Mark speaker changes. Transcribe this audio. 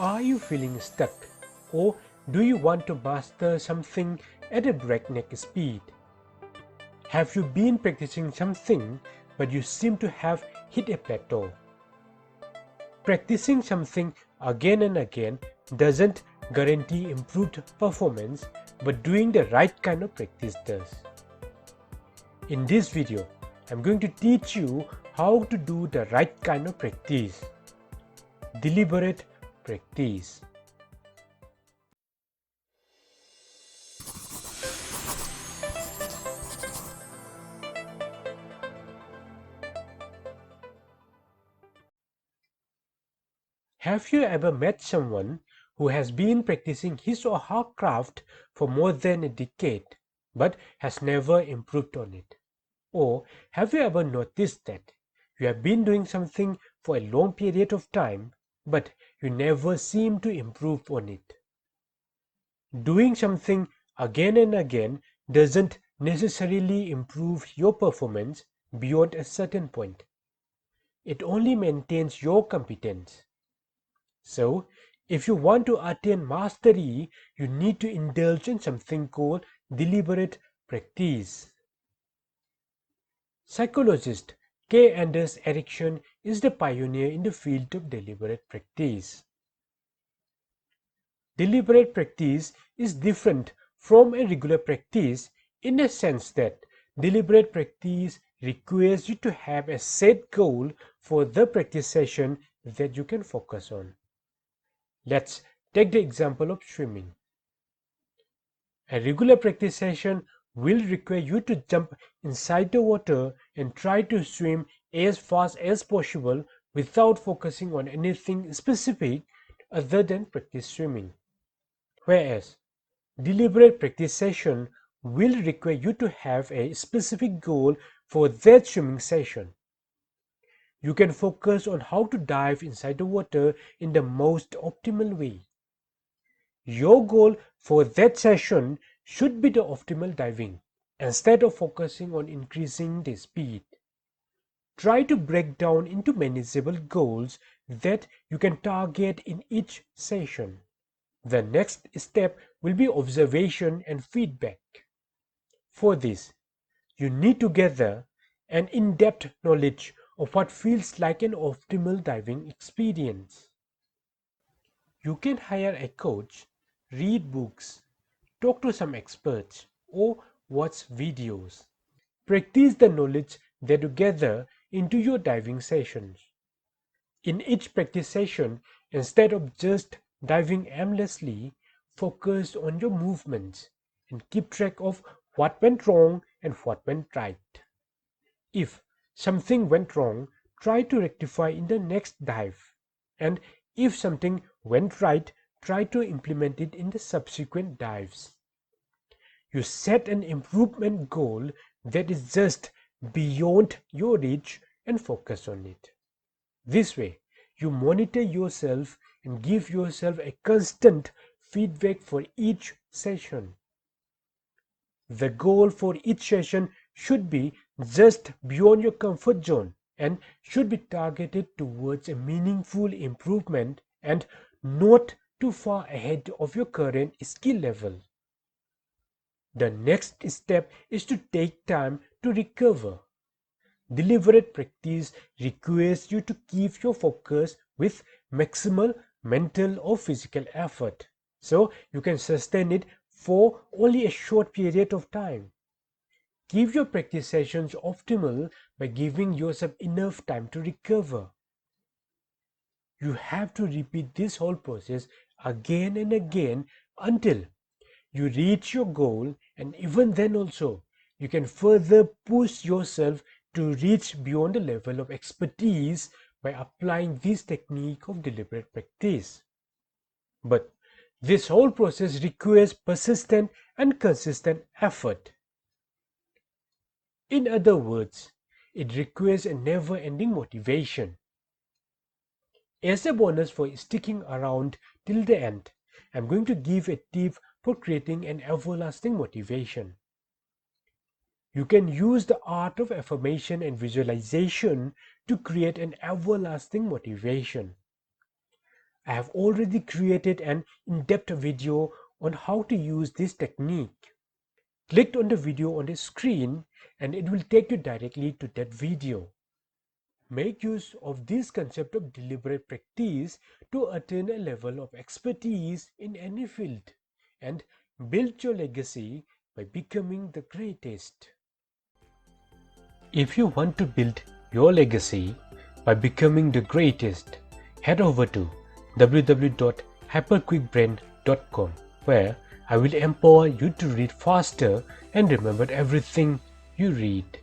Speaker 1: Are you feeling stuck, or do you want to master something at a breakneck speed? Have you been practicing something but you seem to have hit a plateau? Practicing something again and again doesn't guarantee improved performance, but doing the right kind of practice does. In this video, I'm going to teach you how to do the right kind of practice. Deliberate practice. Have you ever met someone who has been practicing his or her craft for more than a decade but has never improved on it? Or have you ever noticed that you have been doing something for a long period of time but you never seem to improve on it? Doing something again and again doesn't necessarily improve your performance beyond a certain point. It only maintains your competence. So, if you want to attain mastery, you need to indulge in something called deliberate practice. Psychologist K. Anders Ericsson is the pioneer in the field of deliberate practice. Deliberate practice is different from a regular practice in a sense that deliberate practice requires you to have a set goal for the practice session that you can focus on. Let's take the example of swimming. A regular practice session will require you to jump inside the water and try to swim as fast as possible without focusing on anything specific other than practice swimming. Whereas deliberate practice session will require you to have a specific goal for that swimming session. You can focus on how to dive inside the water in the most optimal way. Your goal for that session should be the optimal diving instead of focusing on increasing the speed. Try to break down into manageable goals that you can target in each session. The next step will be observation and feedback. For this, you need to gather an in-depth knowledge of what feels like an optimal diving experience. You can hire a coach, read books, talk to some experts, or watch videos. Practice the knowledge that you gather into your diving sessions. In each practice session, instead of just diving aimlessly, focus on your movements and keep track of what went wrong and what went right. If something went wrong, try to rectify in the next dive. And if something went right, try to implement it in the subsequent dives. You set an improvement goal that is just beyond your reach and focus on it. This way, you monitor yourself and give yourself a constant feedback for each session. The goal for each session should be just beyond your comfort zone and should be targeted towards a meaningful improvement and not too far ahead of your current skill level. The next step is to take time to recover. Deliberate practice requires you to keep your focus with maximal mental or physical effort, so you can sustain it for only a short period of time. Keep your practice sessions optimal by giving yourself enough time to recover. You have to repeat this whole process again and again until you reach your goal, and even then also you can further push yourself to reach beyond the level of expertise by applying this technique of deliberate practice. But this whole process requires persistent and consistent effort. In other words, it requires a never-ending motivation. As a bonus for sticking around till the end, I'm going to give a tip for creating an everlasting motivation. You can use the art of affirmation and visualization to create an everlasting motivation. I have already created an in-depth video on how to use this technique. Click on the video on the screen and it will take you directly to that video. Make use of this concept of deliberate practice to attain a level of expertise in any field and build your legacy by becoming the greatest. If you want to build your legacy by becoming the greatest, head over to www.hyperquickbrain.com, where I will empower you to read faster and remember everything you read.